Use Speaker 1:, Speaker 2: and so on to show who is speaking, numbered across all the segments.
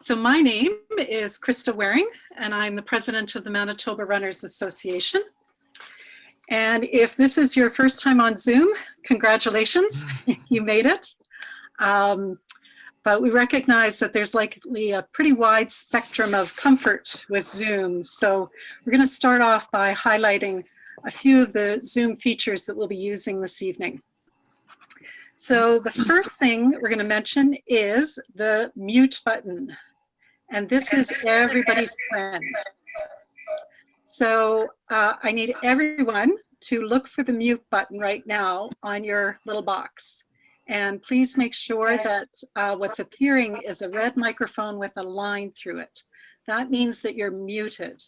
Speaker 1: So my name is Krista Waring, and I'm the president of the Manitoba Runners Association. And if this is your first time on Zoom, congratulations, you made it. But we recognize that there's likely a pretty wide spectrum of comfort with Zoom. So we're going to start off by highlighting a few of the Zoom features that we'll be using this evening. So the first thing we're going to mention is the mute button. And this is everybody's friend. So I need everyone to look for the mute button right now on your little box. And please make sure that what's appearing is a red microphone with a line through it. That means that you're muted.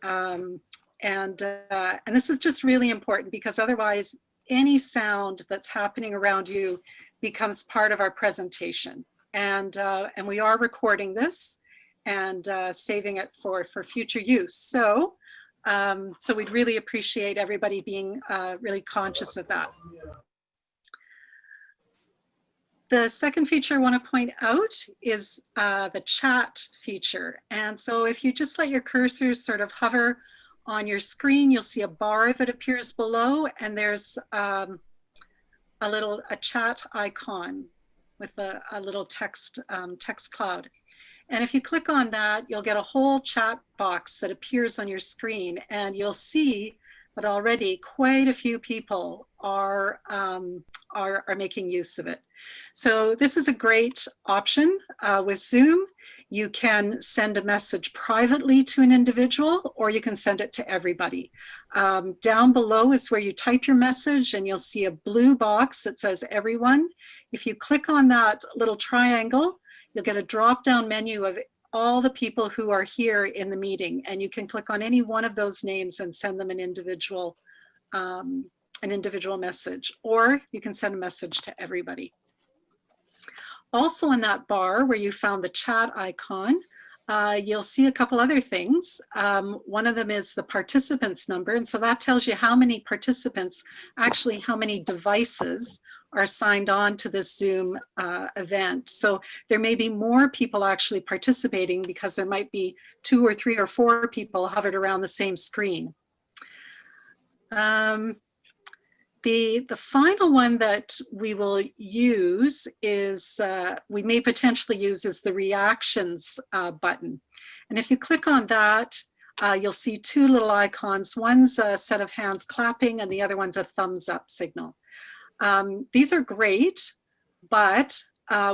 Speaker 1: And this is just really important because otherwise any sound that's happening around you becomes part of our presentation. And we are recording this and saving it for future use. So we'd really appreciate everybody being really conscious of that. The second feature I want to point out is the chat feature. And so if you just let your cursor sort of hover on your screen, you'll see a bar that appears below, and there's a chat icon with a little text cloud. And if you click on that, you'll get a whole chat box that appears on your screen, and you'll see that already quite a few people are making use of it. So this is a great option with Zoom. You can send a message privately to an individual, or you can send it to everybody. Down below is where you type your message, and you'll see a blue box that says everyone. If you click on that little triangle, you'll get a drop-down menu of all the people who are here in the meeting, and you can click on any one of those names and send them an individual message, or you can send a message to everybody. Also on that bar where you found the chat icon, you'll see a couple other things. One of them is the participants number, and so that tells you how many participants, actually how many devices are signed on to this Zoom event. So there may be more people actually participating because there might be 2 or 3 or 4 people hovered around the same screen. The final one that we will use is, we may potentially use is the reactions button. And if you click on that, you'll see 2 little icons. One's a set of hands clapping and the other one's a thumbs up signal. These are great, but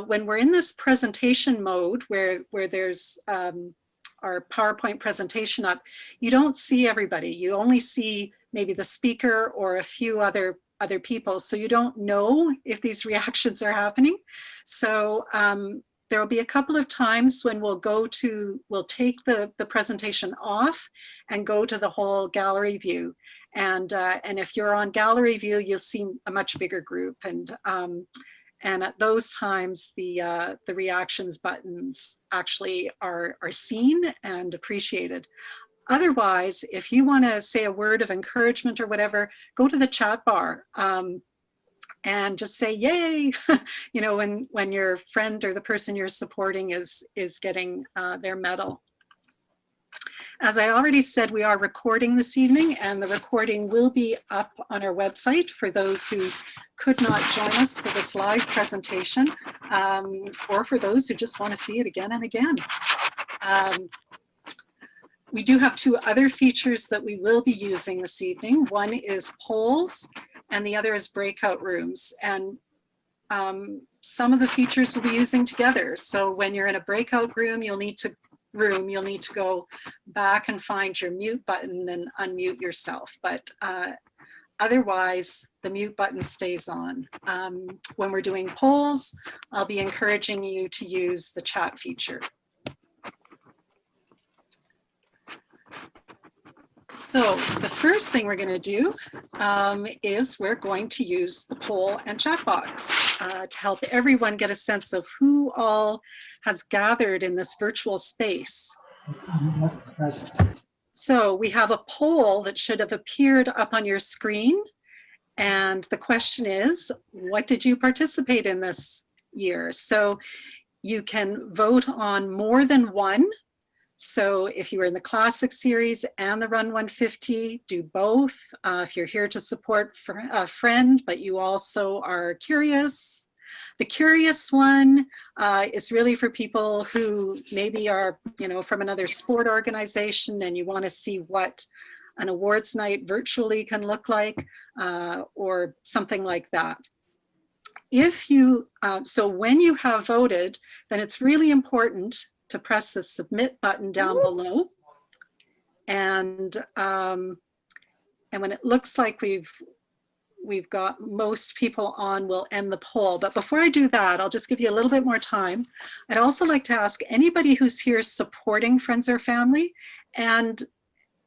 Speaker 1: when we're in this presentation mode where there's our PowerPoint presentation up, you don't see everybody. You only see maybe the speaker or a few other people. So you don't know if these reactions are happening. So there will be a couple of times when we'll take the presentation off and go to the whole gallery view. And if you're on gallery view, you'll see a much bigger group. And at those times, the reactions buttons actually are seen and appreciated. Otherwise, if you want to say a word of encouragement or whatever, go to the chat bar and just say yay, you know, when your friend or the person you're supporting is getting their medal. As I already said, we are recording this evening, and the recording will be up on our website for those who could not join us for this live presentation, or for those who just want to see it again and again. We do have 2 other features that we will be using this evening. One is polls, and the other is breakout rooms. And some of the features we'll be using together. So when you're in a breakout room, you'll need to go back and find your mute button and unmute yourself. But otherwise, the mute button stays on. When we're doing polls, I'll be encouraging you to use the chat feature. So the first thing we're going to do is we're going to use the poll and chat box to help everyone get a sense of who all has gathered in this virtual space. So we have a poll that should have appeared up on your screen. And the question is, what did you participate in this year? So You can vote on more than one. So if you were in the Classic Series and the Run 150, do both. If you're here to support a friend, but you also are curious, the curious one is really for people who maybe are, from another sport organization and you want to see what an awards night virtually can look like, or something like that. If you, so when you have voted, then it's really important to press the submit button down below. And when it looks like we've got most people on, we'll end the poll. But before I do that, I'll just give you a little bit more time. I'd also like to ask anybody who's here supporting friends or family, and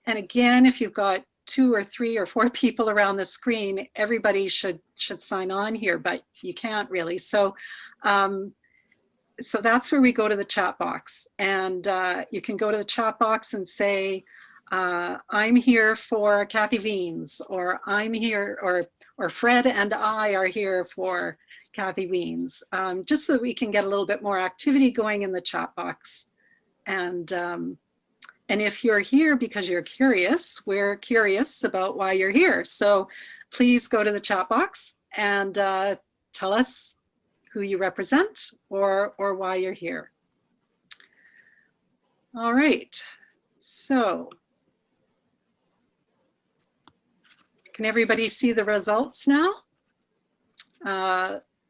Speaker 1: again, if you've got 2 or 3 or 4 people around the screen, everybody should sign on here, but you can't really. So so that's where we go to the chat box, and you can go to the chat box and say, I'm here for Kathy Wiens, or I'm here, or Fred and I are here for Kathy Wiens, just so that we can get a little bit more activity going in the chat box. And if you're here because you're curious, we're curious about why you're here. So please go to the chat box and tell us who you represent or why you're here. All right, so can everybody see the results now?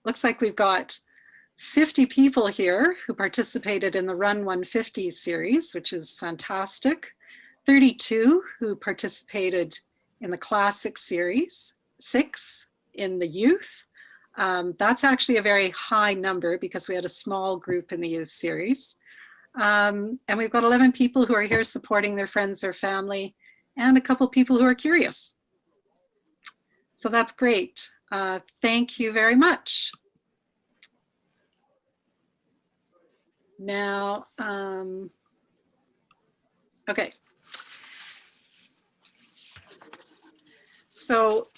Speaker 1: Looks like we've got 50 people here who participated in the Run 150 series, which is fantastic. 32 who participated in the Classic series, 6 in the youth. That's actually a very high number because we had a small group in the youth series. And we've got 11 people who are here supporting their friends or family, and a couple people who are curious. So that's great. Thank you very much. Now, okay. So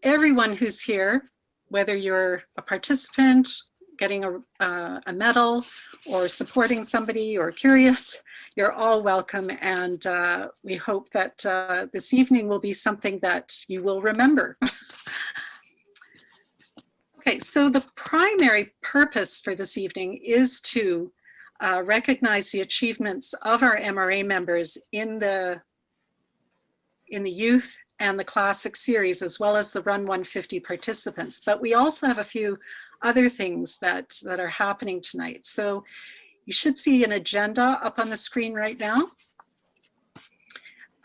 Speaker 1: everyone who's here, whether you're a participant, getting a medal, or supporting somebody, or curious, you're all welcome. And we hope that this evening will be something that you will remember. Okay, so the primary purpose for this evening is to recognize the achievements of our MRA members in the youth and the Classic series, as well as the Run 150 participants. But we also have a few other things that are happening tonight. So you should see an agenda up on the screen right now.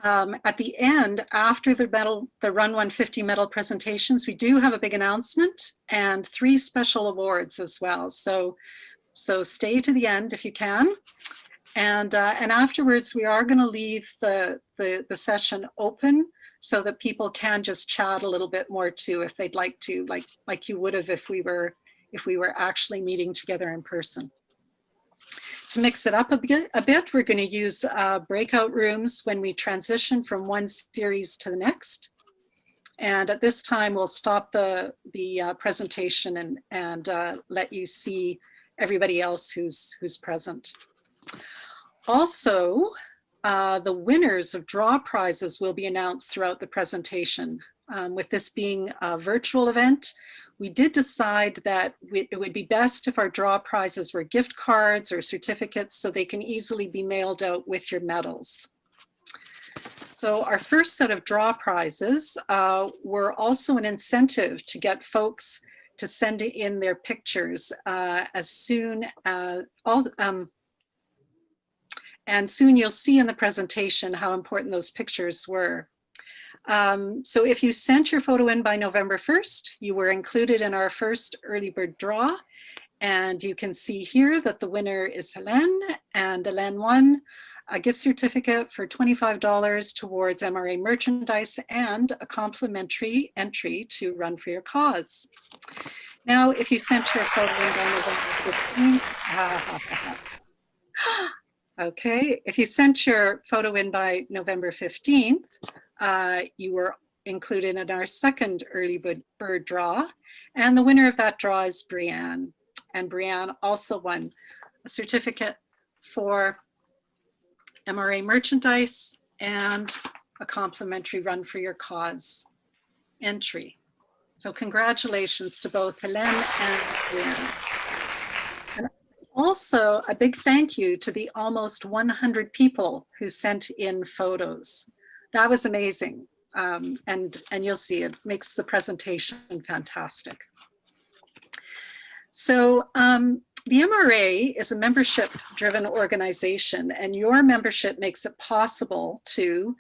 Speaker 1: At the end, after the Run 150 medal presentations, we do have a big announcement and 3 special awards as well. So stay to the end if you can. And afterwards, we are going to leave the session open so that people can just chat a little bit more too, if they'd like to, like you would have if we were actually meeting together in person. To mix it up a bit, we're going to use breakout rooms when we transition from one series to the next. And at this time, we'll stop the presentation and let you see everybody else who's present. Also, the winners of draw prizes will be announced throughout the presentation. With this being a virtual event, we did decide that it would be best if our draw prizes were gift cards or certificates so they can easily be mailed out with your medals. So our first set of draw prizes were also an incentive to get folks to send in their pictures as soon as, and soon you'll see in the presentation how important those pictures were. So if you sent your photo in by November 1st, you were included in our first early bird draw. And you can see here that the winner is Helene, and Helene won a gift certificate for $25 towards MRA merchandise and a complimentary entry to Run for Your Cause. Now, if you sent your photo in by November 15th, okay, if you sent your photo in by November 15th, you were included in our second early bird draw, and the winner of that draw is Brianne. And Brianne also won a certificate for MRA merchandise and a complimentary Run for Your Cause entry. So congratulations to both Helene and Brianne. And also a big thank you to the almost 100 people who sent in photos. That was amazing. And you'll see it makes the presentation fantastic. So the MRA is a membership-driven organization, and your membership makes it possible to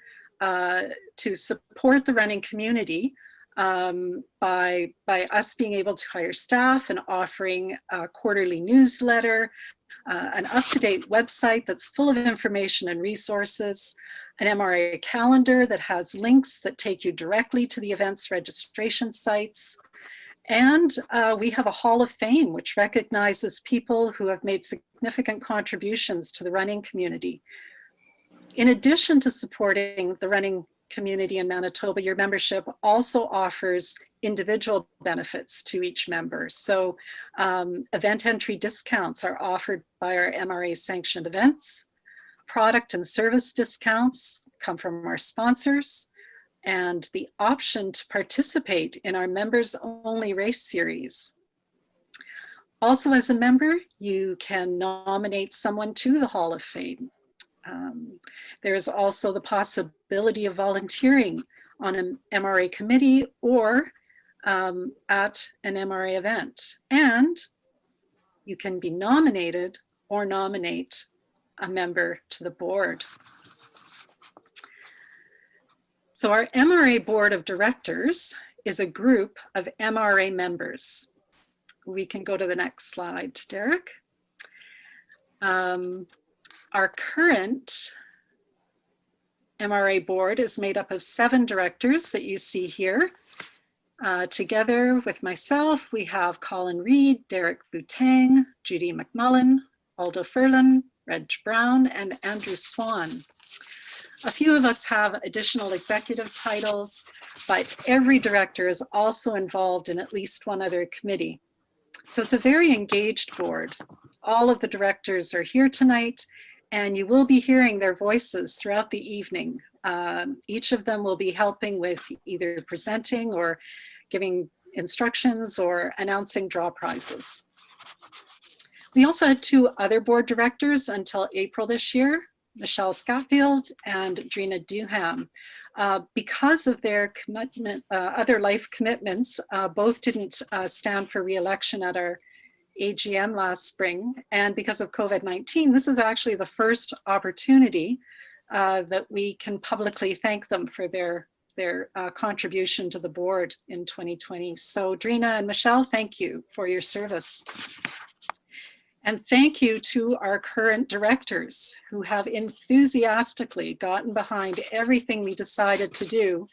Speaker 1: support the running community by us being able to hire staff and offering a quarterly newsletter, an up-to-date website that's full of information and resources, an MRA calendar that has links that take you directly to the event's registration sites. And we have a Hall of Fame, which recognizes people who have made significant contributions to the running community. In addition to supporting the running community in Manitoba, your membership also offers individual benefits to each member. So event entry discounts are offered by our MRA sanctioned events. Product and service discounts come from our sponsors, and the option to participate in our members only race series. Also, as a member, you can nominate someone to the Hall of Fame. There is also the possibility of volunteering on an MRA committee or at an MRA event. And you can be nominated or nominate a member to the board. So our MRA Board of Directors is a group of MRA members. We can go to the next slide, Derek. Our current MRA board is made up of 7 directors that you see here. Together with myself, we have Colin Reed, Derek Boutang, Judy McMullen, Aldo Furlan, Reg Brown, and Andrew Swan. A few of us have additional executive titles, but every director is also involved in at least one other committee. So it's a very engaged board. All of the directors are here tonight, and you will be hearing their voices throughout the evening. Each of them will be helping with either presenting or giving instructions or announcing draw prizes. We also had 2 other board directors until April this year, Michelle Scatfield and Drina Duham. Because of their commitment, other life commitments, both didn't stand for re-election at our AGM last spring. And because of COVID-19, this is actually the first opportunity that we can publicly thank them for their contribution to the board in 2020. So Drina and Michelle, thank you for your service. And thank you to our current directors who have enthusiastically gotten behind everything we decided to do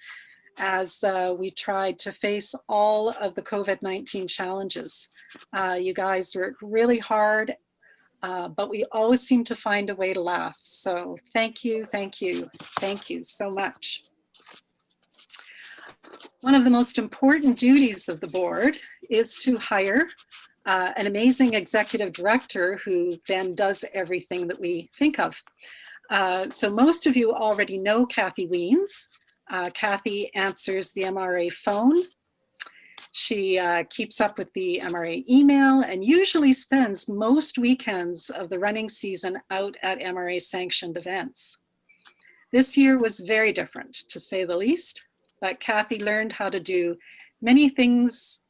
Speaker 1: as we tried to face all of the COVID-19 challenges. You guys worked really hard, but we always seem to find a way to laugh. So thank you, thank you, thank you so much. One of the most important duties of the board is to hire an amazing executive director who then does everything that we think of. So most of you already know Kathy Weens. Kathy answers the MRA phone. She keeps up with the MRA email and usually spends most weekends of the running season out at MRA sanctioned events. This year was very different, to say the least, but Kathy learned how to do many things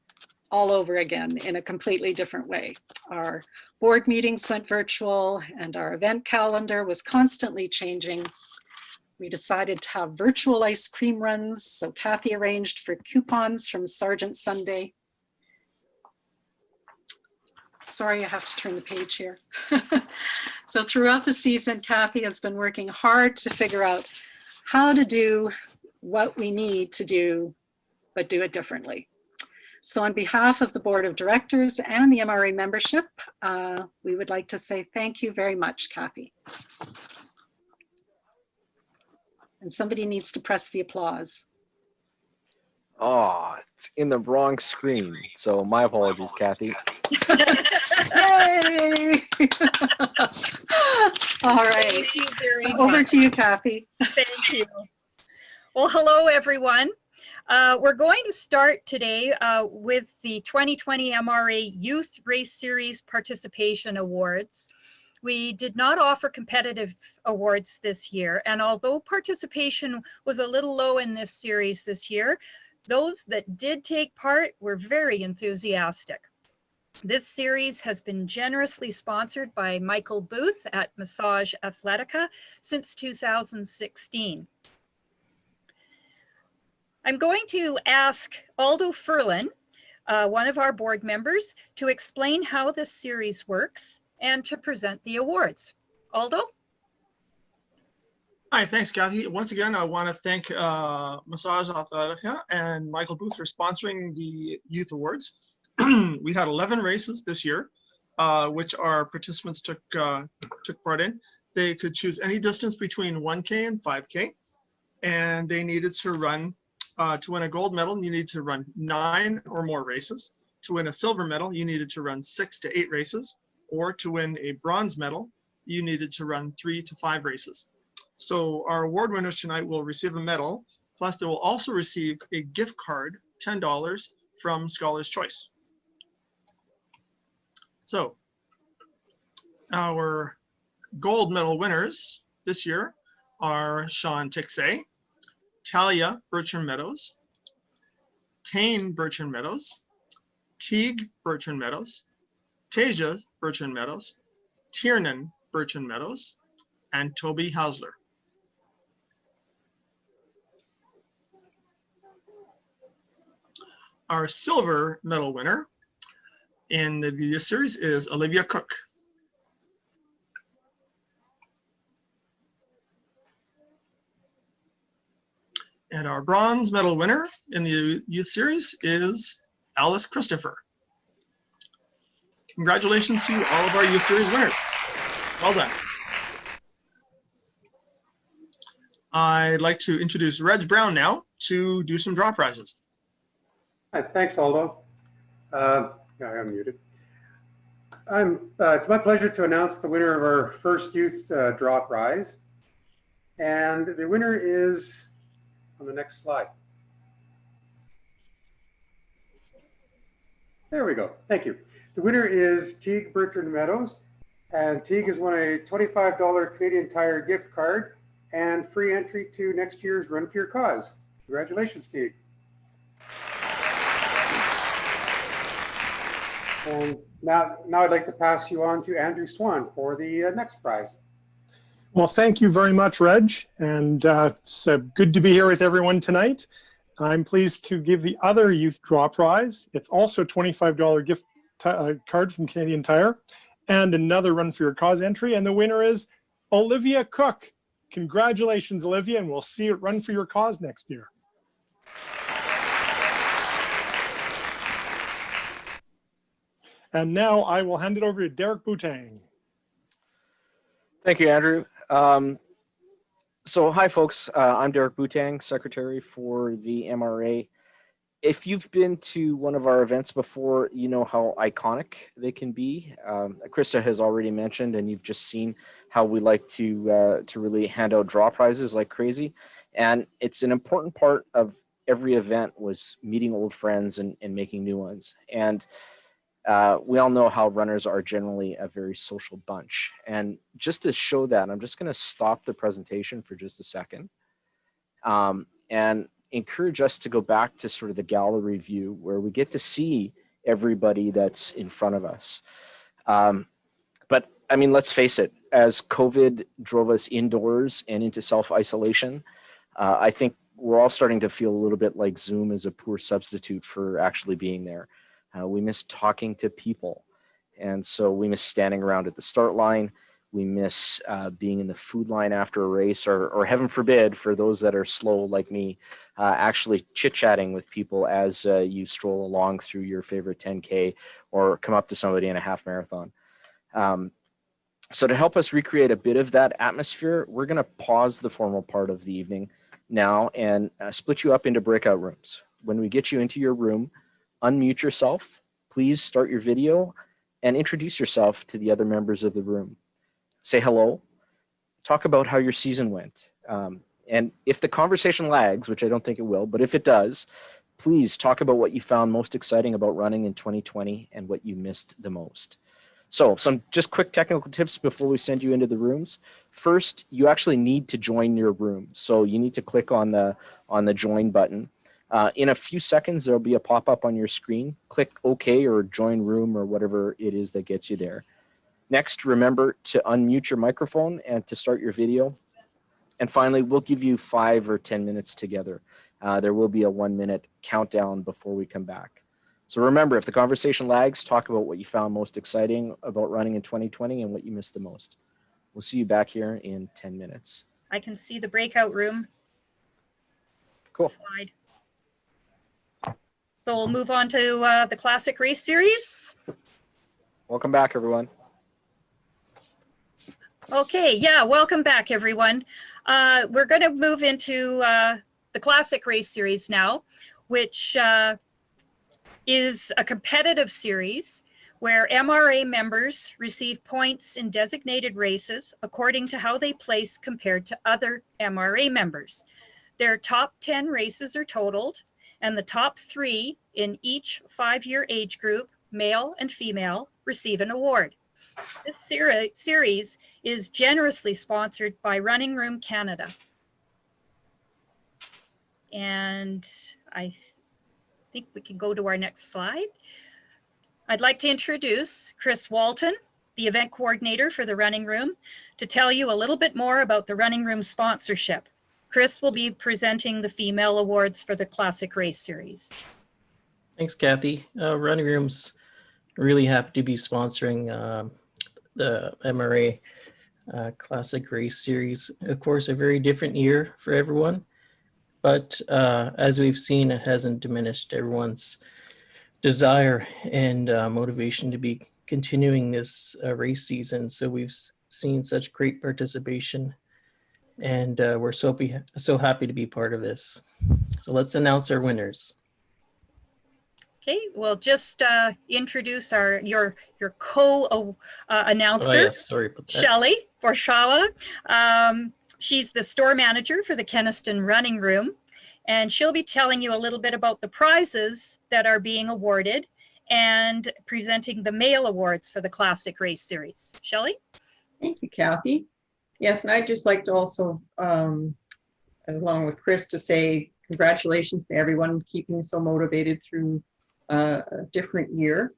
Speaker 1: all over again in a completely different way. Our board meetings went virtual and our event calendar was constantly changing. We decided to have virtual ice cream runs, so Kathy arranged for coupons from Sergeant Sunday. Sorry, I have to turn the page here. So throughout the season, Kathy has been working hard to figure out how to do what we need to do, but do it differently. So on behalf of the Board of Directors and the MRA membership, we would like to say thank you very much, Kathy. And somebody needs to press the applause.
Speaker 2: Oh, it's in the wrong screen. So my apologies, Kathy.
Speaker 1: Yay! All right.
Speaker 3: Thank you very
Speaker 1: So
Speaker 3: much.
Speaker 1: over to you, Kathy.
Speaker 3: Thank you. Well, hello, everyone. We're going to start today with the 2020 MRA Youth Race Series Participation Awards. We did not offer competitive awards this year, and although participation was a little low in this series this year, those that did take part were very enthusiastic. This series has been generously sponsored by Michael Booth at Massage Athletica since 2016. I'm going to ask Aldo Furlan, one of our board members, to explain how this series works and to present the awards. Aldo?
Speaker 4: Hi, thanks, Kathy. Once again, I want to thank Massage Athletica and Michael Booth for sponsoring the Youth Awards. We had 11 races this year, which our participants took part in. They could choose any distance between 1K and 5K, and they needed to run, to win a gold medal, you need to run 9 or more races. To win a silver medal, you needed to run 6 to 8 races, or to win a bronze medal, you needed to run 3 to 5 races. So our award winners tonight will receive a medal, plus they will also receive a gift card, $10 from Scholar's Choice. So our gold medal winners this year are Sean Tixay, Talia Bertrand Meadows, Tane Bertrand Meadows, Teague Bertrand Meadows, Tasia Bertrand Meadows, Tiernan Bertrand Meadows, and Toby Hausler. Our silver medal winner in the video series is Olivia Cook. And our bronze medal winner in the youth series is Alice Christopher. Congratulations to all of our youth series winners. Well done. I'd like to introduce Reg Brown now to do some draw prizes.
Speaker 5: Hi, thanks, Aldo. I'm muted. It's my pleasure to announce the winner of our first youth draw prize. And the winner is on the next slide. There we go. Thank you. The winner is Teague Bertrand Meadows. And Teague has won a $25 Canadian Tire gift card and free entry to next year's Run for Your Cause. Congratulations, Teague. And now I'd like to pass you on to Andrew Swan for the next prize.
Speaker 6: Well, thank you very much, Reg. And it's good to be here with everyone tonight. I'm pleased to give the other youth draw prize. It's also a $25 gift card from Canadian Tire and another Run for Your Cause entry. And the winner is Olivia Cook. Congratulations, Olivia, and we'll see you at Run for Your Cause next year. And now I will hand it over to Derek Boutang.
Speaker 2: Thank you, Andrew. So hi, folks. I'm Derek Boutang, Secretary for the MRA. If you've been to one of our events before, you know how iconic they can be. Krista has already mentioned, and you've just seen how we like to really hand out draw prizes like crazy. And it's an important part of every event was meeting old friends and making new ones. And we all know how runners are generally a very social bunch. And just to show that, I'm just going to stop the presentation for just a second and encourage us to go back to sort of the gallery view where we get to see everybody that's in front of us. But I mean, let's face it, as COVID drove us indoors and into self-isolation, I think we're all starting to feel a little bit like Zoom is a poor substitute for actually being there. We miss talking to people. And so we miss standing around at the start line. We miss being in the food line after a race, or heaven forbid, for those that are slow like me, actually chit-chatting with people as you stroll along through your favorite 10K or come up to somebody in a half marathon. So to help us recreate a bit of that atmosphere, we're going to pause the formal part of the evening now and split you up into breakout rooms. when we get you into your room, unmute yourself. Please start your video and introduce yourself to the other members of the room. Say hello. Talk about how your season went. And if the conversation lags, which I don't think it will, but if it does, please talk about what you found most exciting about running in 2020 and what you missed the most. So some just quick technical tips before we send you into the rooms. First, you actually need to join your room. So you need to click on the join button. In a few seconds, there'll be a pop-up on your screen. Click OK or join room or whatever it is that gets you there. Next, remember to unmute your microphone and to start your video. And finally, we'll give you 5 or 10 minutes together. There will be a 1-minute countdown before we come back. So remember, if the conversation lags, talk about what you found most exciting about running in 2020 and what you missed the most. We'll see you back here in 10 minutes.
Speaker 3: I can see the breakout room
Speaker 2: Cool.
Speaker 3: slide. So we'll move on to the Classic Race Series.
Speaker 2: Welcome back, everyone.
Speaker 3: Okay, yeah, welcome back, everyone. We're going to move into the Classic Race Series now, which is a competitive series where MRA members receive points in designated races according to how they place compared to other MRA members. Their top 10 races are totaled, and the top 3 in each 5-year age group, male and female, receive an award. This series is generously sponsored by Running Room Canada. And I think we can go to our next slide. I'd like to introduce Chris Walton, the event coordinator for the Running Room, to tell you a little bit more about the Running Room sponsorship. Chris will be presenting the female awards for the Classic Race Series.
Speaker 7: Thanks, Kathy. Running Room's really happy to be sponsoring the MRA Classic Race Series. Of course, a very different year for everyone, but as we've seen, it hasn't diminished everyone's desire and motivation to be continuing this race season. So we've seen such great participation, and we're so happy to be part of this. So let's announce our winners.
Speaker 3: Okay, we'll just introduce your co-announcer,
Speaker 7: yes, sorry about that.
Speaker 3: Shelley Forshawa. She's the store manager for the Kenaston Running Room, and she'll be telling you a little bit about the prizes that are being awarded and presenting the male awards for the Classic Race Series. Shelley?
Speaker 8: Thank you, Kathy. Yes, and I'd just like to also, along with Chris, to say congratulations to everyone keeping so motivated through a different year.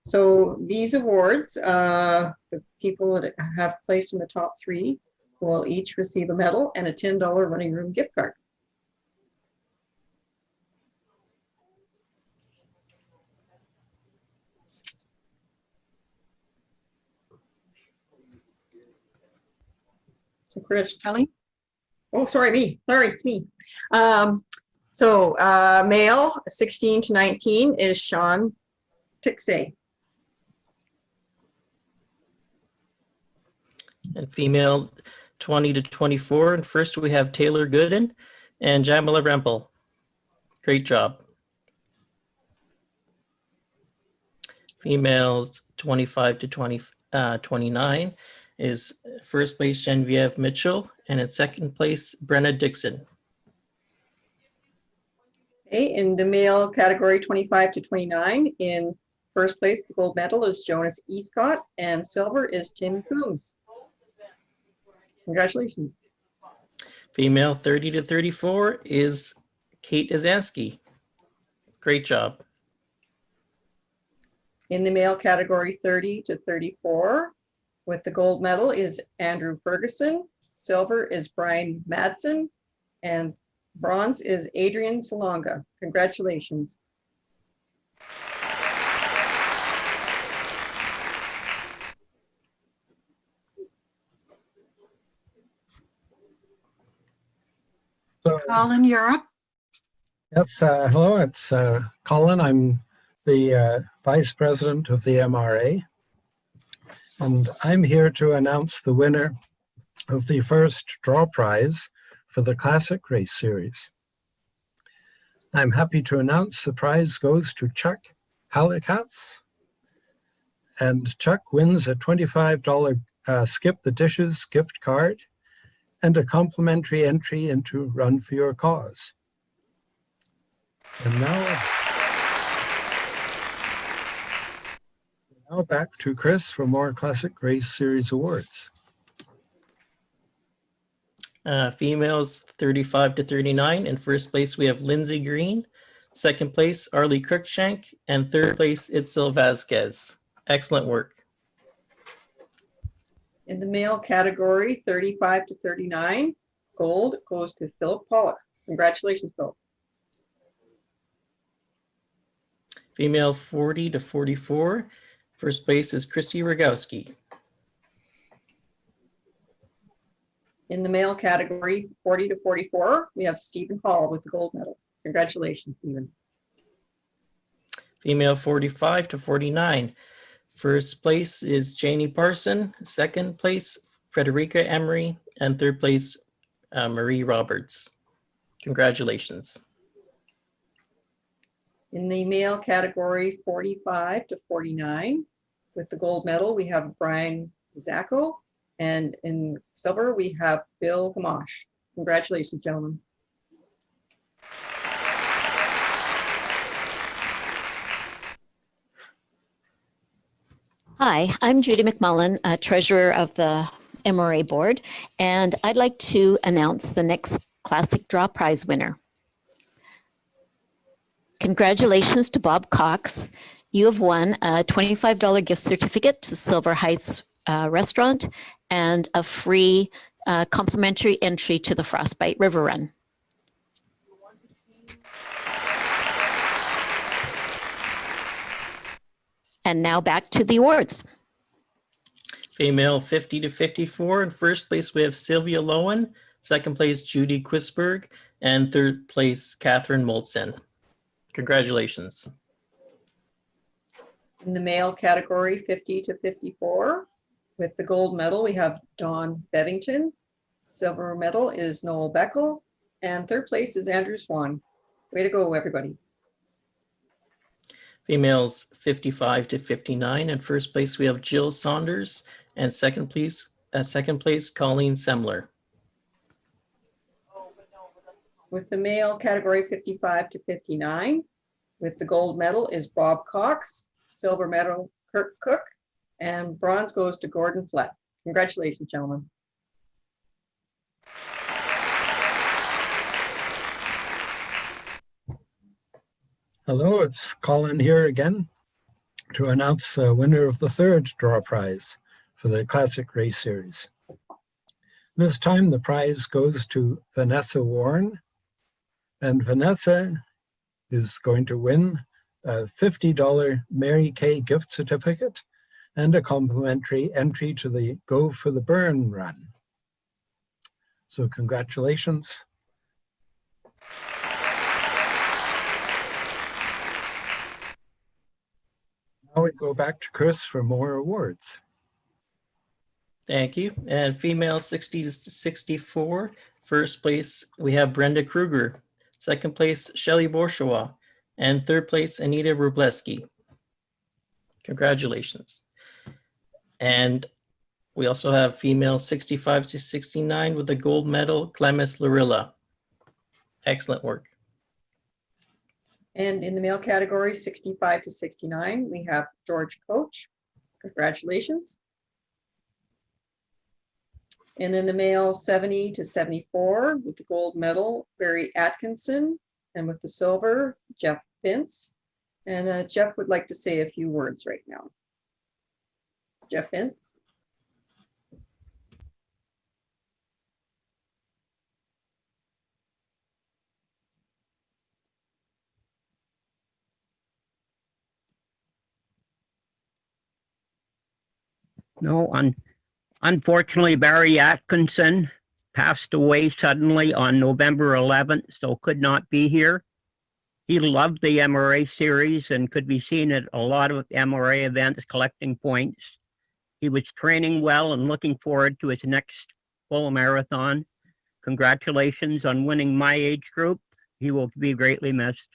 Speaker 8: So these awards, the people that have placed in the top 3 will each receive a medal and a $10 Running Room gift card. So Chris.
Speaker 1: Kelly?
Speaker 8: Oh, sorry, me. Sorry, it's me. Male 16 to 19 is Sean Tixay.
Speaker 7: And female 20 to 24. And first we have Taylor Gooden and Jamila Rempel. Great job. Females 25 to 29 is first place Genevieve Mitchell, and in second place Brenna Dixon.
Speaker 8: Okay, in the male category 25 to 29, in first place, the gold medal is Jonas Escott, and silver is Tim Coombs. Congratulations.
Speaker 7: Female 30 to 34 is Kate Izansky. Great job.
Speaker 8: In the male category 30 to 34, with the gold medal is Andrew Ferguson, silver is Brian Madsen, and bronze is Adrian Salonga. Congratulations.
Speaker 1: Colin, you're up.
Speaker 9: Yes, hello, it's Colin. I'm the Vice President of the MRA, and I'm here to announce the winner of the first draw prize for the Classic Race Series. I'm happy to announce the prize goes to Chuck Halikats. And Chuck wins a $25 Skip the Dishes gift card and a complimentary entry into Run for Your Cause. And now back to Chris for more Classic Race Series awards.
Speaker 7: Females 35 to 39. In first place, we have Lindsay Green. Second place, Arlie Cruikshank. And third place, Itzel Vasquez. Excellent work.
Speaker 8: In the male category, 35 to 39, gold goes to Philip Pollock. Congratulations, Philip.
Speaker 7: Female 40 to 44. First place is Christy Rogowski.
Speaker 8: In the male category, 40 to 44, we have Stephen Hall with the gold medal. Congratulations, Stephen.
Speaker 7: Female 45 to 49. First place is Janie Parson. Second place, Frederica Emery. And third place, Marie Roberts. Congratulations.
Speaker 8: In the male category, 45 to 49, with the gold medal, we have Brian Zacco. And in silver, we have Bill Gamache. Congratulations, gentlemen.
Speaker 10: Hi, I'm Judy McMullen, treasurer of the MRA board, and I'd like to announce the next Classic Draw Prize winner. Congratulations to Bob Cox. You have won a $25 gift certificate to Silver Heights Restaurant and a free complimentary entry to the Frostbite River Run. And now back to the awards.
Speaker 7: Female 50 to 54. In first place, we have Sylvia Lowen. Second place, Judy Quisberg. And third place, Catherine Moltzen. Congratulations.
Speaker 8: In the male category, 50 to 54, with the gold medal, we have Don Bevington. Silver medal is Noel Beckel. And third place is Andrew Swan. Way to go, everybody.
Speaker 7: Females 55 to 59. In first place, we have Jill Saunders. And second place, Colleen Semler.
Speaker 8: With the male category, 55 to 59, with the gold medal is Bob Cox. Silver medal, Kirk Cook. And bronze goes to Gordon Flett. Congratulations, gentlemen.
Speaker 9: Hello, it's Colin here again to announce the winner of the third draw prize for the Classic Race Series. This time the prize goes to Vanessa Warren, and Vanessa is going to win a $50 Mary Kay gift certificate and a complimentary entry to the Go for the Burn run. So congratulations. Now we go back to Chris for more awards.
Speaker 7: Thank you. And female 60 to 64. First place, we have Brenda Kruger. Second place, Shelley Bourgeois. And third place, Anita Rubleski. Congratulations. And we also have female 65 to 69 with the gold medal, Clemis Larilla. Excellent work.
Speaker 8: And in the male category, 65 to 69, we have George Coach. Congratulations. And in the male 70 to 74, with the gold medal, Barry Atkinson. And with the silver, Jeff Vince. And Jeff would like to say a few words right now. Jeff Vince.
Speaker 11: No, unfortunately, Barry Atkinson passed away suddenly on November 11th, so could not be here. He loved the MRA series and could be seen at a lot of MRA events collecting points. He was training well and looking forward to his next full marathon. Congratulations on winning my age group. He will be greatly missed.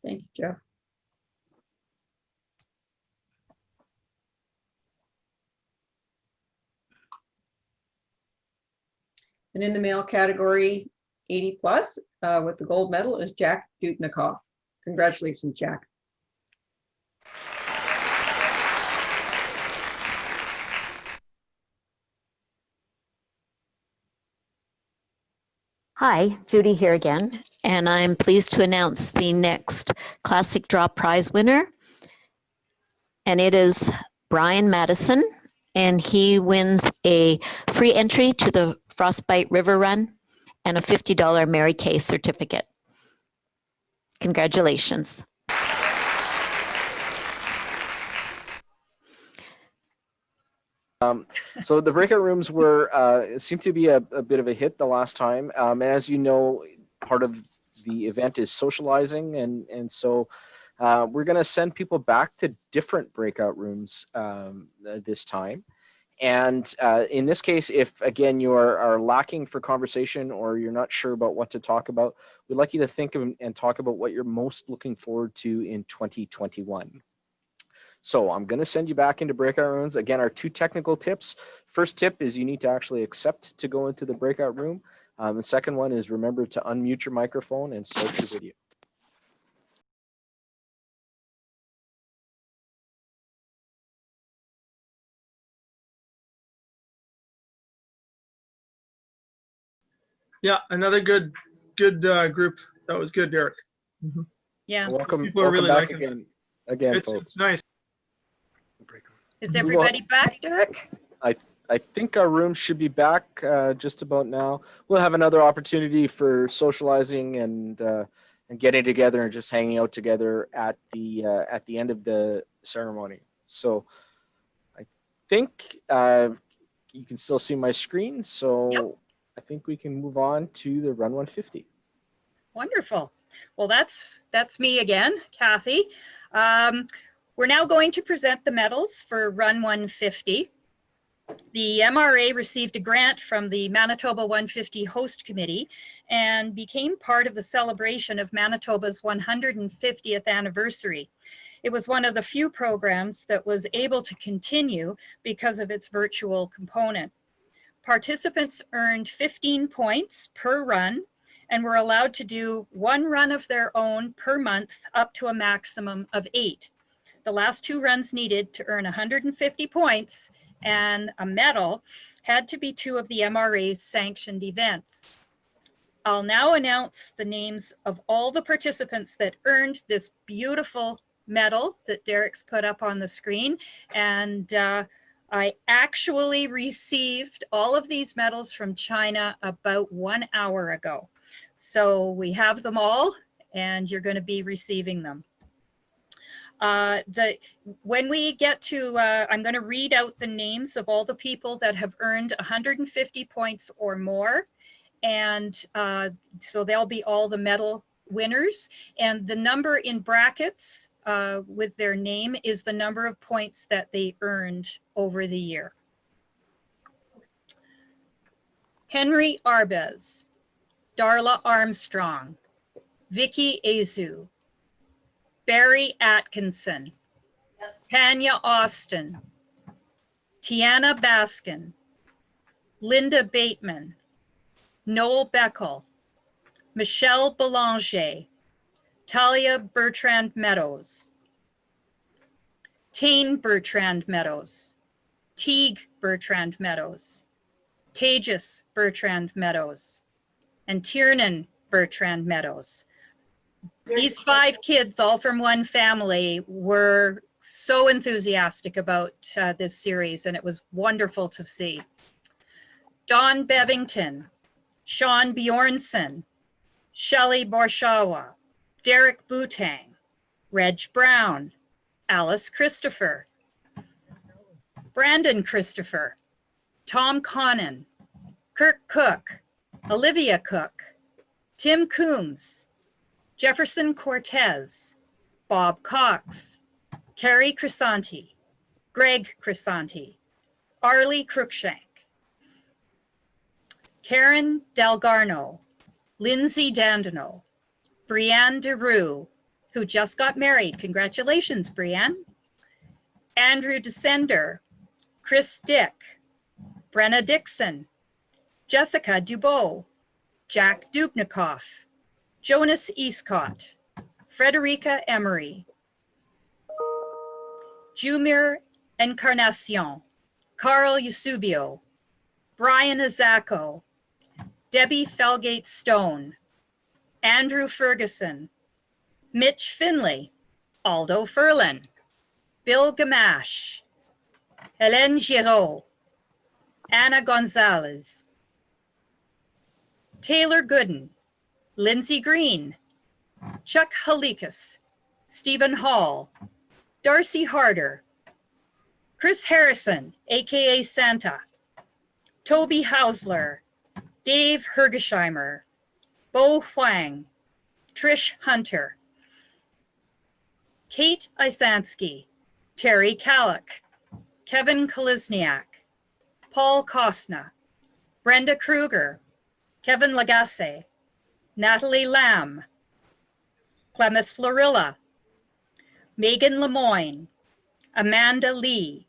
Speaker 8: Thank you, Jeff. And in the male category, 80 plus, with the gold medal is Jack Dubnikoff. Congratulations, Jack.
Speaker 10: Hi, Judy here again, and I'm pleased to announce the next Classic Draw Prize winner. And it is Brian Madison, and he wins a free entry to the Frostbite River Run and a $50 Mary Kay certificate. Congratulations.
Speaker 2: So the breakout rooms were seemed to be a bit of a hit the last time, and as you know, part of the event is socializing, and so we're going to send people back to different breakout rooms this time. And in this case, if again you are lacking for conversation or you're not sure about what to talk about, we'd like you to think of and talk about what you're most looking forward to in 2021. So I'm going to send you back into breakout rooms. Again, our 2 technical tips. First tip is you need to actually accept to go into the breakout room. The second one is remember to unmute your microphone and start your video.
Speaker 4: Yeah, another good group. That was good, Derek.
Speaker 3: Yeah.
Speaker 2: Welcome,
Speaker 4: People are
Speaker 2: welcome
Speaker 4: really
Speaker 2: back
Speaker 4: liking
Speaker 2: again,
Speaker 4: It's
Speaker 2: folks.
Speaker 4: nice.
Speaker 3: Is everybody back, Derek?
Speaker 2: I think our room should be back just about now. We'll have another opportunity for socializing and getting together and just hanging out together at the end of the ceremony. So I think you can still see my screen. So
Speaker 3: Yep.
Speaker 2: I think we can move on to the Run 150.
Speaker 3: Wonderful. Well, that's me again, Kathy. We're now going to present the medals for Run 150. The MRA received a grant from the Manitoba 150 Host Committee and became part of the celebration of Manitoba's 150th anniversary. It was one of the few programs that was able to continue because of its virtual component. Participants earned 15 points per run and were allowed to do 1 run of their own per month up to a maximum of 8. The last 2 runs needed to earn 150 points and a medal had to be 2 of the MRA's sanctioned events. I'll now announce the names of all the participants that earned this beautiful medal that Derek's put up on the screen. And I actually received all of these medals from China about 1 hour ago. So we have them all and you're going to be receiving them. When we get to, I'm going to read out the names of all the people that have earned 150 points or more. And so they'll be all the medal winners. And the number in brackets with their name is the number of points that they earned over the year. Henry Arbez, Darla Armstrong, Vicky Azu, Barry Atkinson, Tanya Austin, Tiana Baskin, Linda Bateman, Noel Beckel, Michelle Belanger, Talia Bertrand Meadows, Tane Bertrand Meadows, Teague Bertrand Meadows, Tejas Bertrand Meadows, and Tiernan Bertrand Meadows. These 5 kids, all from one family, were so enthusiastic about this series, and it was wonderful to see. Don Bevington, Sean Bjornson, Shelley Borshawa, Derek Boutang, Reg Brown, Alice Christopher, Brandon Christopher, Tom Connon, Kirk Cook, Olivia Cook, Tim Coombs, Jefferson Cortez, Bob Cox, Carrie Crisanti, Greg Crisanti, Arlie Cruikshank, Karen Delgarno, Lindsay Dandino, Brianne DeRue, who just got married. Congratulations, Brianne. Andrew Descender, Chris Dick, Brenna Dixon, Jessica Dubois, Jack Dubnikoff, Jonas Eastcott, Frederica Emery, Jumir Encarnacion, Carl Eusebio, Brian Azako, Debbie Felgate Stone, Andrew Ferguson, Mitch Finley, Aldo Furlan, Bill Gamache, Hélène Giraud, Anna Gonzalez, Taylor Gooden, Lindsay Green, Chuck Halikas, Stephen Hall, Darcy Harder, Chris Harrison, AKA Santa, Toby Hausler, Dave Hergesheimer, Bo Huang, Trish Hunter, Kate Isansky, Terry Kallick, Kevin Kolizniak, Paul Kosna, Brenda Kruger, Kevin Lagasse, Natalie Lamb, Clemis Lorilla, Megan Lemoyne, Amanda Lee.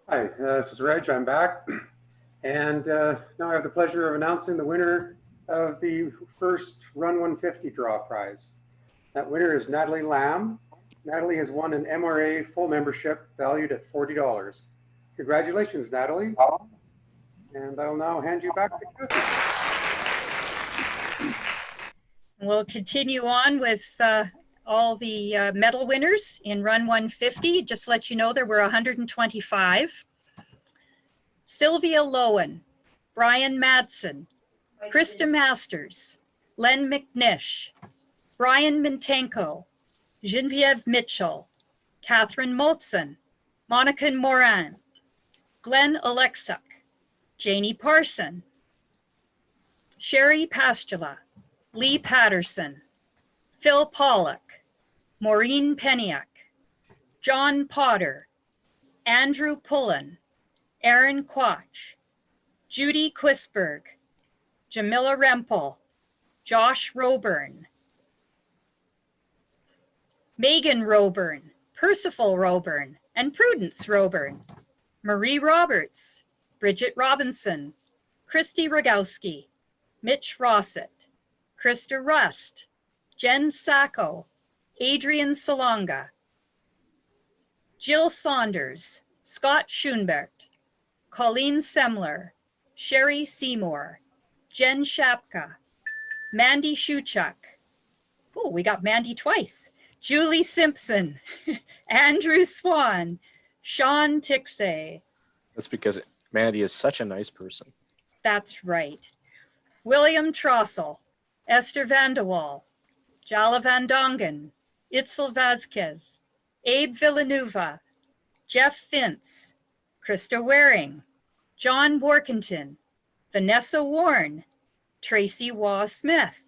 Speaker 5: Hi, this is Reg. I'm back. And now I have the pleasure of announcing the winner of the first Run 150 draw prize. That winner is Natalie Lamb. Natalie has won an MRA full membership valued at $40. Congratulations, Natalie. And I'll now hand you back to Kathy.
Speaker 3: We'll continue on with all the medal winners in Run 150. Just to let you know, there were 125. Sylvia Lowen, Brian Madsen, Krista Masters, Len McNish, Brian Mintenko, Genevieve Mitchell, Catherine Moltzen, Monica Moran, Glenn Alexuk, Janie Parson, Sherry Pastula, Lee Patterson, Phil Pollock, Maureen Peniak, John Potter, Andrew Pullen, Aaron Quach, Judy Quisberg, Jamila Rempel, Josh Roburn, Megan Roburn, Percival Roburn, and Prudence Roburn, Marie Roberts, Bridget Robinson, Christy Rogowski, Mitch Rossett, Krista Rust, Jen Sacco, Adrian Salonga, Jill Saunders, Scott Schoenbert, Colleen Semler, Sherry Seymour, Jen Shapka, Mandy Shuchuk. Oh, we got Mandy twice. Julie Simpson, Andrew Swan, Sean Tixay.
Speaker 2: That's because Mandy is such a nice person.
Speaker 3: That's right. William Trossel, Esther Vandewall, Jala Van Dongen, Itzel Vasquez, Abe Villanueva, Jeff Fintz, Krista Waring, John Workington, Vanessa Warren, Tracy Waugh Smith,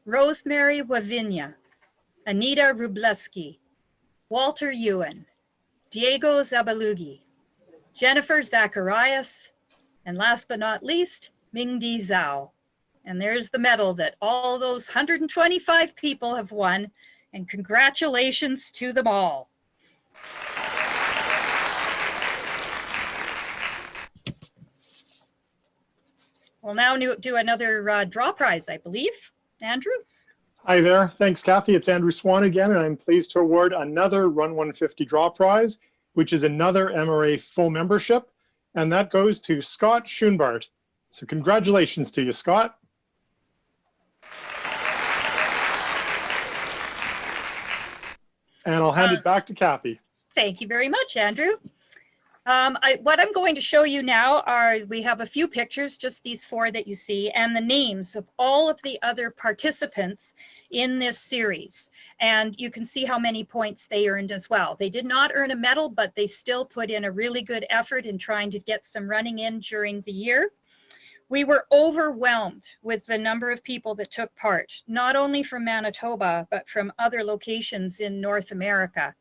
Speaker 3: Rosemary Wavinia, Anita Rubleski, Walter Ewan, Diego Zabalugi, Jennifer Zacharias, and last but not least, Mingdi Zhao. And there's the medal that all those 125 people have won, and congratulations to them all. We'll now do another draw prize, I believe. Andrew?
Speaker 6: Hi there. Thanks, Kathy. It's Andrew Swan again, and I'm pleased to award another Run 150 draw prize, which is another MRA full membership, and that goes to Scott Schoenbart. So congratulations to you, Scott. And I'll hand it back to Kathy.
Speaker 3: Thank you very much, Andrew. What I'm going to show you now we have a few pictures, just these 4 that you see, and the names of all of the other participants in this series. And you can see how many points they earned as well. They did not earn a medal, but they still put in a really good effort in trying to get some running in during the year. We were overwhelmed with the number of people that took part, not only from Manitoba, but from other locations in North America.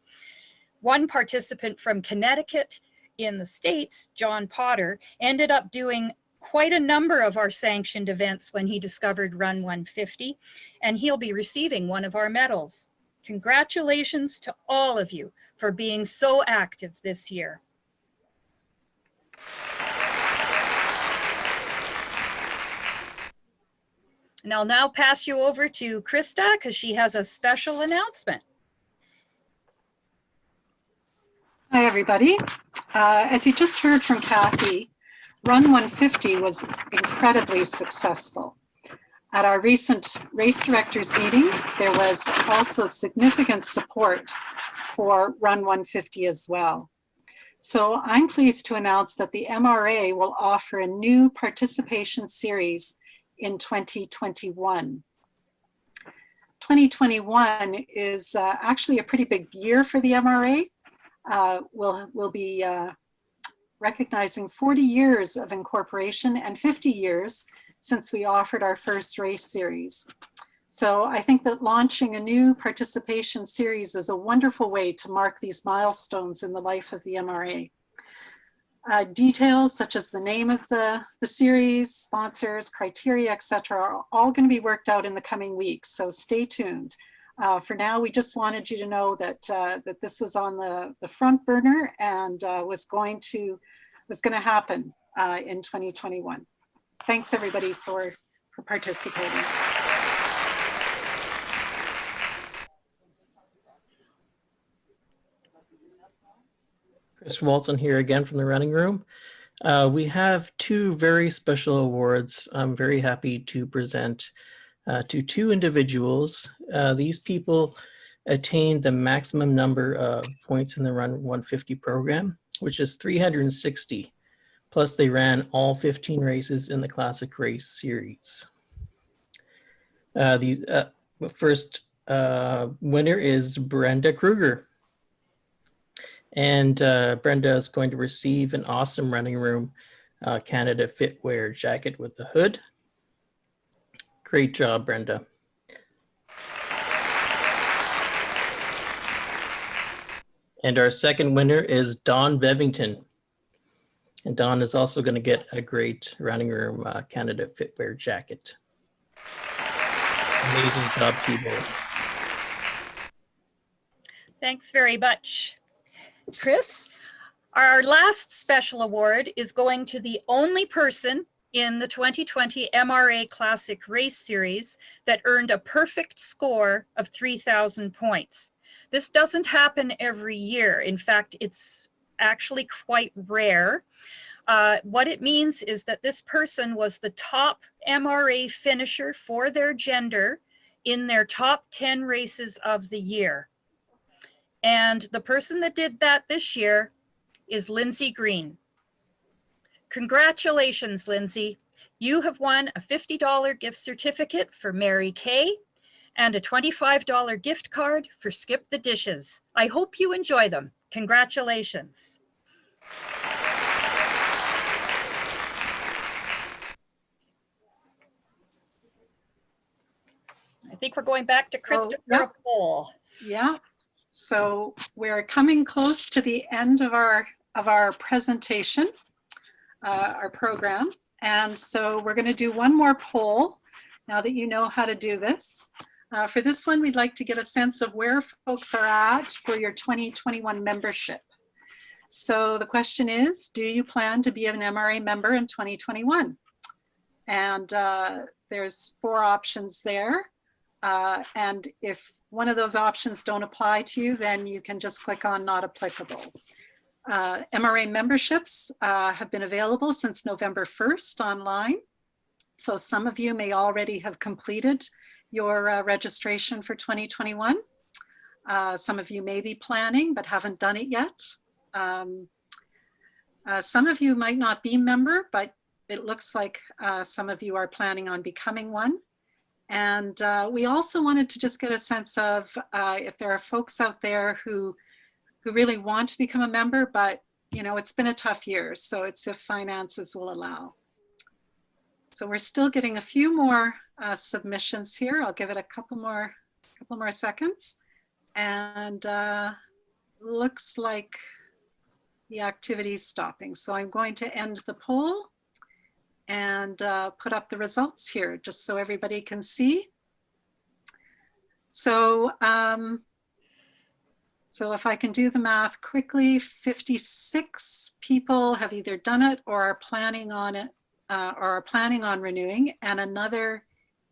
Speaker 3: One participant from Connecticut in the States, John Potter, ended up doing quite a number of our sanctioned events when he discovered Run 150, and he'll be receiving one of our medals. Congratulations to all of you for being so active this year. And I'll now pass you over to Krista because she has a special announcement.
Speaker 1: Hi, everybody. As you just heard from Kathy, Run 150 was incredibly successful. At our recent race directors meeting, there was also significant support for Run 150 as well. So I'm pleased to announce that the MRA will offer a new participation series in 2021. 2021 is actually a pretty big year for the MRA. We'll be recognizing 40 years of incorporation and 50 years since we offered our first race series. So I think that launching a new participation series is a wonderful way to mark these milestones in the life of the MRA. Details such as the name of the series, sponsors, criteria, etc., are all going to be worked out in the coming weeks, so stay tuned. For now, we just wanted you to know that that this was on the front burner and was going to happen in 2021. Thanks everybody for participating.
Speaker 7: Chris Walton here again from the running room. We have two very special awards I'm very happy to present to two individuals. These people attained the maximum number of points in the Run 150 program, which is 360. Plus they ran all 15 races in the Classic Race Series. The first winner is Brenda Kruger. And Brenda is going to receive an awesome Running Room Canada Fitwear jacket with the hood. Great job, Brenda. And our second winner is Dawn Bevington. And Dawn is also going to get a great Running Room Canada Fitwear jacket. Amazing job to you both.
Speaker 3: Thanks very much, Chris. Our last special award is going to the only person in the 2020 MRA Classic Race Series that earned a perfect score of 3,000 points. This doesn't happen every year. In fact, it's actually quite rare. What it means is that this person was the top MRA finisher for their gender in their top 10 races of the year. And the person that did that this year is Lindsay Green. Congratulations, Lindsay. You have won a $50 gift certificate for Mary Kay and a $25 gift card for Skip the Dishes. I hope you enjoy them. Congratulations. I think we're going back to Christopher Pohl.
Speaker 1: Yeah. So we're coming close to the end of our presentation, our program. And so we're going to do one more poll now that you know how to do this. For this one, we'd like to get a sense of where folks are at for your 2021 membership. So the question is, do you plan to be an MRA member in 2021? And there's 4 options there. And if one of those options don't apply to you, then you can just click on not applicable. MRA memberships have been available since November 1st online. So some of you may already have completed your registration for 2021. Some of you may be planning but haven't done it yet. Some of you might not be a member, but it looks like some of you are planning on becoming one. And we also wanted to just get a sense of if there are folks out there who really want to become a member, but you know, it's been a tough year, so it's if finances will allow. So we're still getting a few more submissions here. I'll give it a couple more seconds. And looks like the activity is stopping. So I'm going to end the poll and put up the results here just so everybody can see. So, so if I can do the math quickly, 56 people have either done it or are planning on it, or are planning on renewing, and another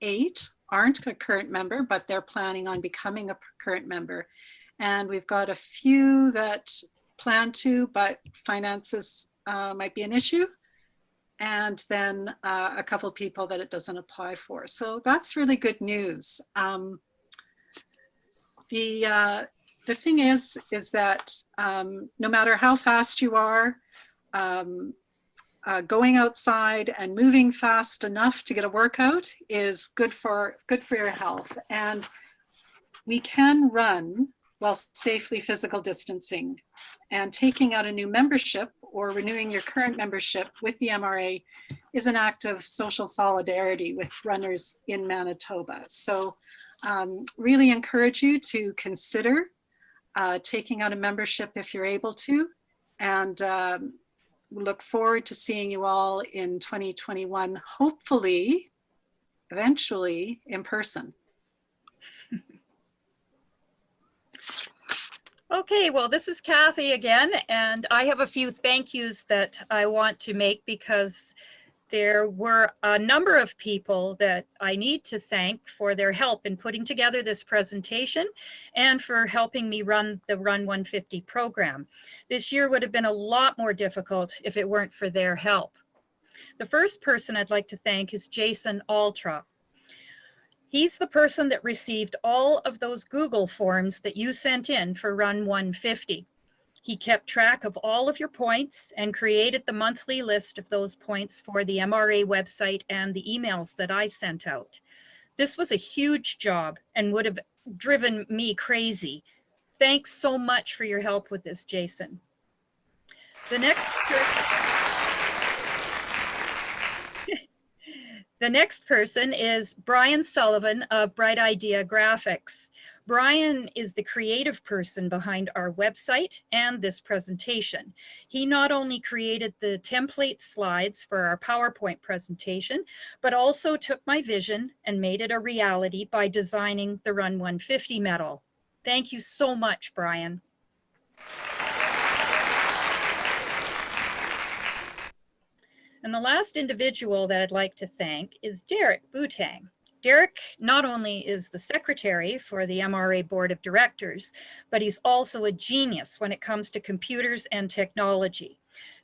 Speaker 1: 8 aren't a current member, but they're planning on becoming a current member. And we've got a few that plan to, but finances might be an issue. And then a couple of people that it doesn't apply for. So that's really good news. The thing is that no matter how fast you are, going outside and moving fast enough to get a workout is good for your health. And we can run while safely physical distancing. And taking out a new membership or renewing your current membership with the MRA is an act of social solidarity with runners in Manitoba. So really encourage you to consider taking out a membership if you're able to, and look forward to seeing you all in 2021, hopefully, eventually in person.
Speaker 3: Okay, well, this is Kathy again, and I have a few thank yous that I want to make because there were a number of people that I need to thank for their help in putting together this presentation and for helping me run the Run 150 program. This year would have been a lot more difficult if it weren't for their help. The first person I'd like to thank is Jason Altrop. He's the person that received all of those Google forms that you sent in for Run 150. He kept track of all of your points and created the monthly list of those points for the MRA website and the emails that I sent out. This was a huge job and would have driven me crazy. Thanks so much for your help with this, Jason. The next person is Brian Sullivan of Bright Idea Graphics. Brian is the creative person behind our website and this presentation. He not only created the template slides for our PowerPoint presentation, but also took my vision and made it a reality by designing the Run 150 medal. Thank you so much, Brian. And the last individual that I'd like to thank is Derek Boutang. Derek not only is the secretary for the MRA Board of Directors, but he's also a genius when it comes to computers and technology.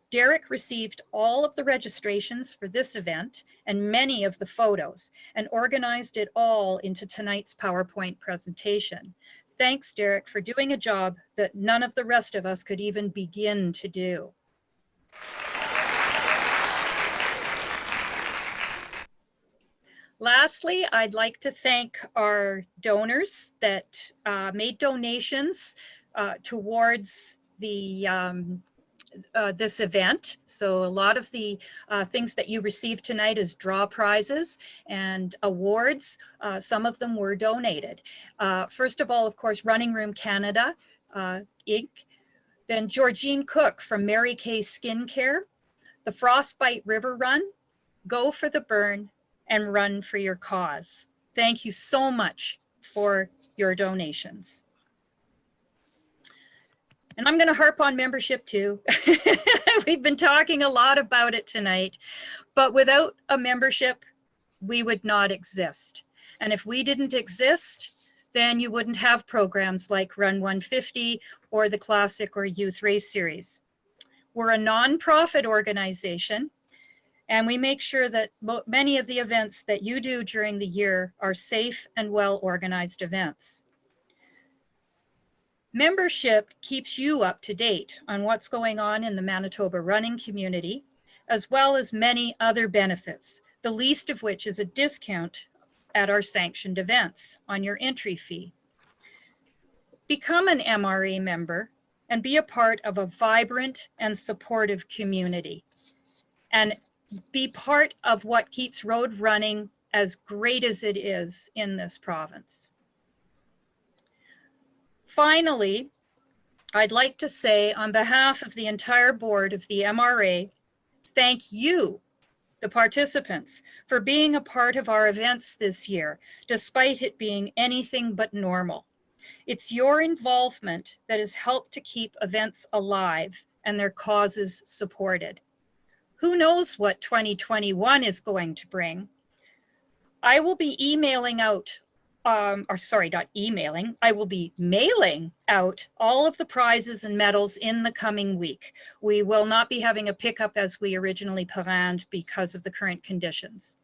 Speaker 3: Derek received all of the registrations for this event and many of the photos and organized it all into tonight's PowerPoint presentation. Thanks, Derek, for doing a job that none of the rest of us could even begin to do. Lastly, I'd like to thank our donors that made donations towards the this event. So a lot of the things that you received tonight is draw prizes and awards. Some of them were donated. First of all, of course, Running Room Canada, Inc. Then Georgine Cook from Mary Kay Skincare, the Frostbite River Run, Go for the Burn, and Run for Your Cause. Thank you so much for your donations. And I'm going to harp on membership too. We've been talking a lot about it tonight, but without a membership, we would not exist. And if we didn't exist, then you wouldn't have programs like Run 150 or the Classic or Youth Race Series. We're a nonprofit organization, and we make sure that many of the events that you do during the year are safe and well-organized events. Membership keeps you up to date on what's going on in the Manitoba running community, as well as many other benefits, the least of which is a discount at our sanctioned events on your entry fee. Become an MRA member and be a part of a vibrant and supportive community, and be part of what keeps road running as great as it is in this province. Finally, I'd like to say on behalf of the entire board of the MRA, thank you, the participants, for being a part of our events this year, despite it being anything but normal. It's your involvement that has helped to keep events alive and their causes supported. Who knows what 2021 is going to bring? I will be emailing out, I will be mailing out all of the prizes and medals in the coming week. We will not be having a pickup as we originally planned because of the current conditions.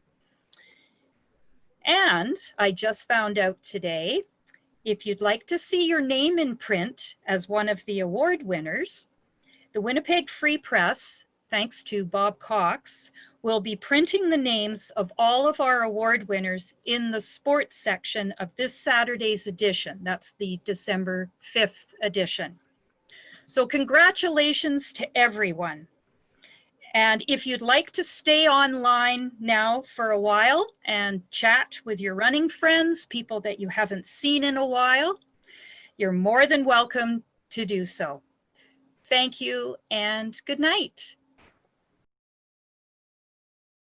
Speaker 3: And I just found out today, if you'd like to see your name in print as one of the award winners, the Winnipeg Free Press, thanks to Bob Cox, will be printing the names of all of our award winners in the sports section of this Saturday's edition. That's the December 5th edition. So congratulations to everyone. And if you'd like to stay online now for a while and chat with your running friends, people that you haven't seen in a while, you're more than welcome to do so. Thank you and good night.